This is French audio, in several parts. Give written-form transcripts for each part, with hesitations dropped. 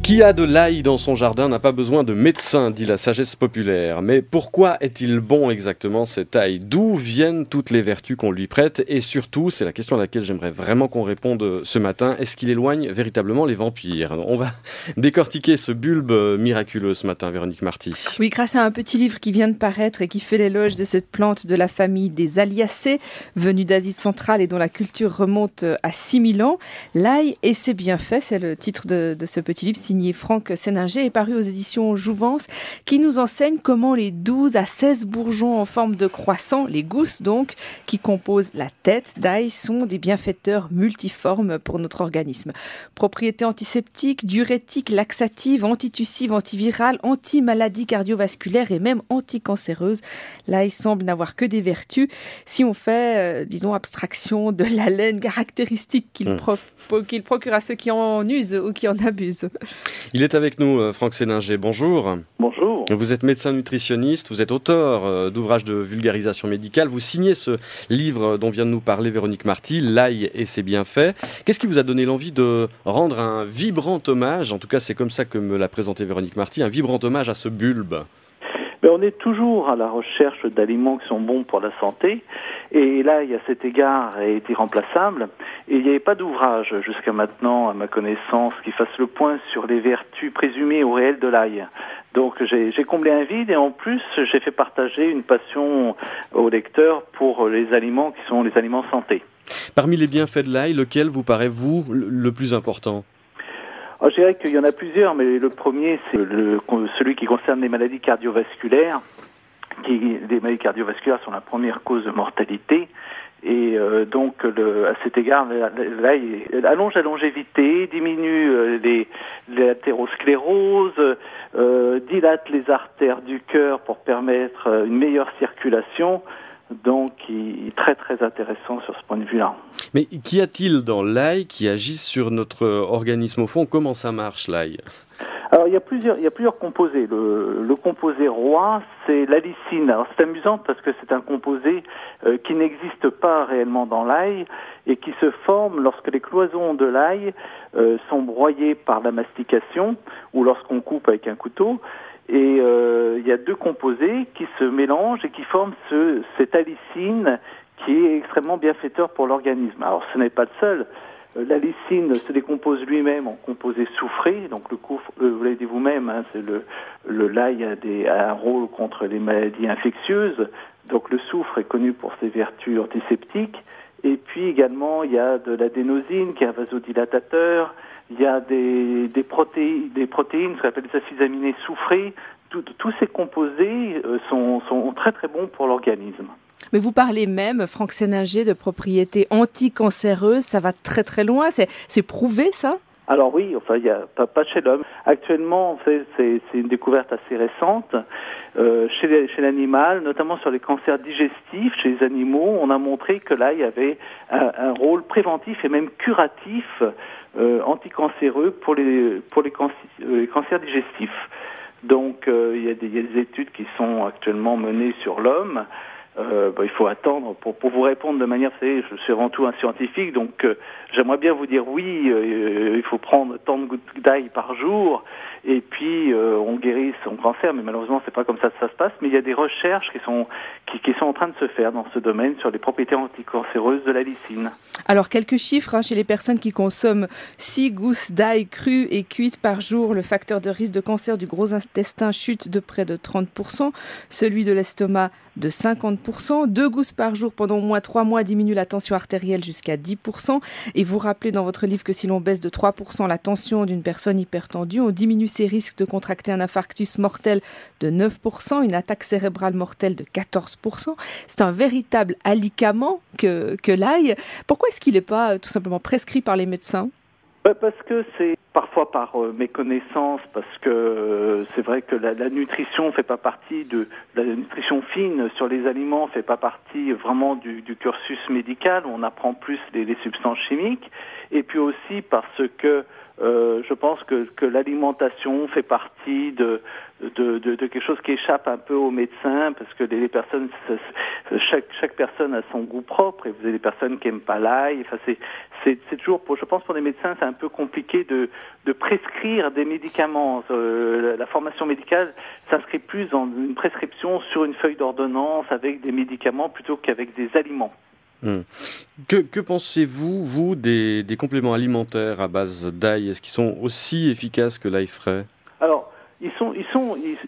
Qui a de l'ail dans son jardin n'a pas besoin de médecin, dit la sagesse populaire. Mais pourquoi est-il bon exactement cet ail? D'où viennent toutes les vertus qu'on lui prête? Et surtout, c'est la question à laquelle j'aimerais vraiment qu'on réponde ce matin, est-ce qu'il éloigne véritablement les vampires? On va décortiquer ce bulbe miraculeux ce matin, Véronique Marty. Oui, grâce à un petit livre qui vient de paraître et qui fait l'éloge de cette plante de la famille des Aliacées, venue d'Asie centrale et dont la culture remonte à 6000 ans. L'ail et ses bienfaits, c'est le titre de ce petit livre signé Franck Séninger, est paru aux éditions Jouvence, qui nous enseigne comment les 12 à 16 bourgeons en forme de croissant, les gousses donc, qui composent la tête d'ail, sont des bienfaiteurs multiformes pour notre organisme. Propriétés antiseptiques, diurétiques, laxatives, antitussives, antivirales, anti-maladies cardiovasculaires et même anticancéreuses. L'ail semble n'avoir que des vertus si on fait, disons, abstraction de l'haleine caractéristique qu'il procure à ceux qui en usent ou qui en abusent. Il est avec nous, Franck Séninger. Bonjour. Bonjour. Vous êtes médecin nutritionniste, vous êtes auteur d'ouvrages de vulgarisation médicale. Vous signez ce livre dont vient de nous parler Véronique Marty, L'ail et ses bienfaits. Qu'est-ce qui vous a donné l'envie de rendre un vibrant hommage, en tout cas c'est comme ça que me l'a présenté Véronique Marty, un vibrant hommage à ce bulbe? On est toujours à la recherche d'aliments qui sont bons pour la santé, et l'ail à cet égard est irremplaçable. Et il n'y avait pas d'ouvrage jusqu'à maintenant, à ma connaissance, qui fasse le point sur les vertus présumées ou réelles de l'ail. Donc j'ai comblé un vide et en plus j'ai fait partager une passion aux lecteurs pour les aliments qui sont les aliments santé. Parmi les bienfaits de l'ail, lequel vous paraît, vous, le plus important ? Je dirais qu'il y en a plusieurs, mais le premier, c'est celui qui concerne les maladies cardiovasculaires. Les maladies cardiovasculaires sont la première cause de mortalité. Et donc, à cet égard, l'ail allonge la longévité, diminue l'athérosclérose, dilate les artères du cœur pour permettre une meilleure circulation. Donc, il est très très intéressant sur ce point de vue-là. Mais qu'y a-t-il dans l'ail qui agit sur notre organisme au fond? Comment ça marche l'ail? Alors, il y a plusieurs composés. Le composé roi, c'est l'allicine. Alors, c'est amusant parce que c'est un composé qui n'existe pas réellement dans l'ail et qui se forme lorsque les cloisons de l'ail sont broyées par la mastication ou lorsqu'on coupe avec un couteau. Et il y a deux composés qui se mélangent et qui forment cette allicine qui est extrêmement bienfaiteur pour l'organisme. Alors ce n'est pas le seul. L'allicine se décompose lui-même en composés soufrés. Donc vous l'avez dit vous-même, hein, l'ail a un rôle contre les maladies infectieuses. Donc le soufre est connu pour ses vertus antiseptiques. Et puis également il y a de l'adénosine qui est un vasodilatateur. Il y a des protéines, ce qu'on appelle des acides aminés soufrés. Tous ces composés sont très très bons pour l'organisme. Mais vous parlez même, Franck Séninger, de propriétés anticancéreuses. Ça va très très loin. C'est prouvé ça? Alors oui, enfin, il y a pas chez l'homme. Actuellement, en fait, c'est une découverte assez récente. Chez l'animal, notamment sur les cancers digestifs, chez les animaux, on a montré que l'ail avait un rôle préventif et même curatif anticancéreux pour les cancers digestifs. Donc, il y a des études qui sont actuellement menées sur l'homme. Il faut attendre pour vous répondre de manière, vous savez, je suis avant tout un scientifique, donc j'aimerais bien vous dire oui, il faut prendre tant de gouttes d'ail par jour et puis on guérit son cancer, mais malheureusement c'est pas comme ça que ça se passe. Mais il y a des recherches qui sont en train de se faire dans ce domaine sur les propriétés anticancéreuses de l'allicine. Alors quelques chiffres chez les personnes qui consomment 6 gousses d'ail crues et cuites par jour, le facteur de risque de cancer du gros intestin chute de près de 30%, celui de l'estomac de 50%, 2 gousses par jour pendant au moins 3 mois diminue la tension artérielle jusqu'à 10%. Et vous rappelez dans votre livre que si l'on baisse de 3% la tension d'une personne hypertendue, on diminue ses risques de contracter un infarctus mortel de 9%, une attaque cérébrale mortelle de 14%. C'est un véritable alicament que l'ail. Pourquoi est-ce qu'il n'est pas tout simplement prescrit par les médecins ? Parce que c'est parfois par méconnaissance, parce que c'est vrai que la nutrition fait pas partie la nutrition fine sur les aliments fait pas partie vraiment du cursus médical. On apprend plus les substances chimiques, et puis aussi parce que Je pense que l'alimentation fait partie de quelque chose qui échappe un peu aux médecins, parce que les personnes, chaque personne a son goût propre, et vous avez des personnes qui aiment pas l'ail. Enfin, c'est toujours, je pense, pour les médecins, c'est un peu compliqué de prescrire des médicaments. La formation médicale s'inscrit plus dans une prescription sur une feuille d'ordonnance avec des médicaments plutôt qu'avec des aliments. Que pensez-vous, vous, des compléments alimentaires à base d'ail? Est-ce qu'ils sont aussi efficaces que l'ail frais? Alors, ils sont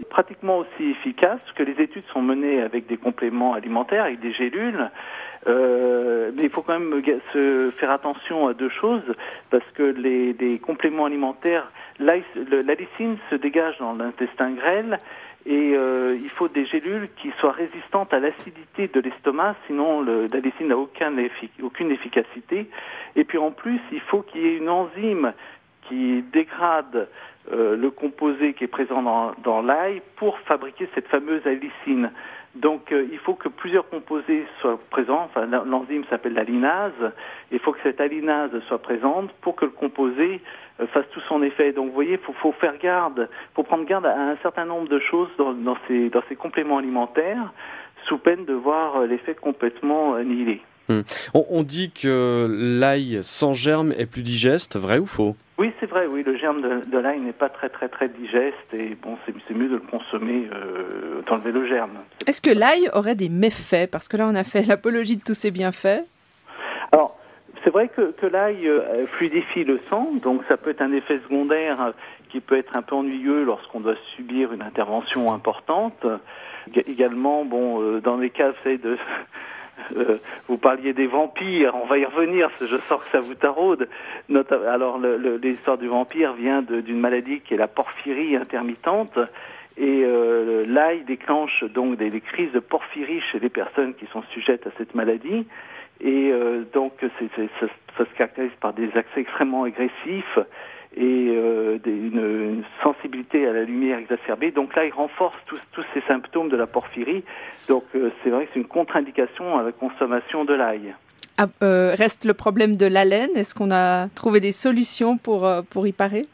pratiquement aussi efficaces, que les études sont menées avec des compléments alimentaires, avec des gélules. Mais il faut quand même se faire attention à deux choses, parce que les compléments alimentaires, la lysine se dégage dans l'intestin grêle, et il faut des gélules qui soient résistantes à l'acidité de l'estomac, sinon la lysine n'a aucune efficacité. Et puis en plus, il faut qu'il y ait une enzyme qui dégrade le composé qui est présent dans l'ail pour fabriquer cette fameuse allicine. Donc il faut que plusieurs composés soient présents. Enfin, l'enzyme s'appelle l'alinase. Il faut que cette alinase soit présente pour que le composé fasse tout son effet. Donc vous voyez, faut prendre garde à un certain nombre de choses dans ces compléments alimentaires, sous peine de voir l'effet complètement annihilé. On dit que l'ail sans germe est plus digeste, vrai ou faux? Oui, c'est vrai, oui, le germe de l'ail n'est pas très digeste, et bon, c'est mieux de le consommer, d'enlever le germe. Est-ce que l'ail aurait des méfaits? Parce que là, on a fait l'apologie de tous ses bienfaits. Alors, c'est vrai que l'ail fluidifie le sang, donc ça peut être un effet secondaire qui peut être un peu ennuyeux lorsqu'on doit subir une intervention importante. Également, dans les cas, vous parliez des vampires, on va y revenir, parce que je sens que ça vous taraude. Alors, l'histoire du vampire vient d'une maladie qui est la porphyrie intermittente, et l'ail déclenche donc des crises de porphyrie chez les personnes qui sont sujettes à cette maladie, et donc ça se caractérise par des accès extrêmement agressifs et une sensibilité à la lumière exacerbée. Donc là, il renforce tous ces symptômes de la porphyrie. Donc c'est vrai que c'est une contre-indication à la consommation de l'ail. Reste le problème de l'haleine. Est-ce qu'on a trouvé des solutions pour y parer?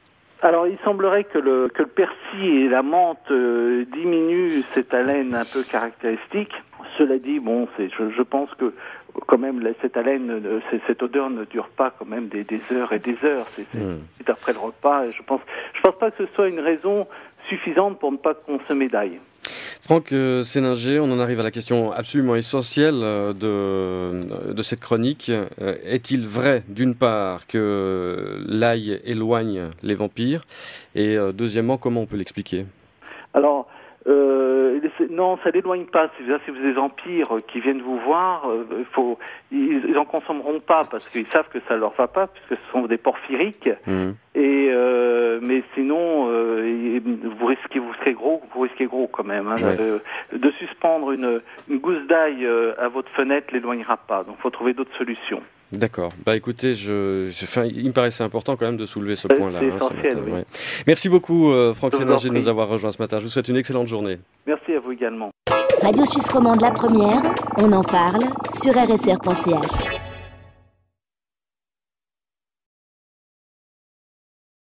Alors, il semblerait que le persil et la menthe diminuent cette haleine un peu caractéristique. Cela dit, je pense que quand même cette haleine, cette odeur ne dure pas quand même des heures et des heures. C'est après le repas. Et je pense pas que ce soit une raison suffisante pour ne pas consommer d'ail. Franck Séninger, on en arrive à la question absolument essentielle de cette chronique. Est-il vrai, d'une part, que l'ail éloigne les vampires, et deuxièmement, comment on peut l'expliquer? Alors, non, ça l'éloigne pas. Si vous avez des vampires qui viennent vous voir, ils en consommeront pas parce qu'ils savent que ça leur va pas, puisque ce sont des porphyriques. Mais sinon, vous risquez gros quand même. De suspendre une gousse d'ail à votre fenêtre l'éloignera pas. Donc, faut trouver d'autres solutions. D'accord. Écoutez, il me paraissait important quand même de soulever ce point-là. C'est essentiel, oui. Ouais. Merci beaucoup, Franck Séninger, de nous avoir rejoints ce matin. Je vous souhaite une excellente journée. Merci à vous également. Radio Suisse Romande, la première, on en parle sur rsr.ch.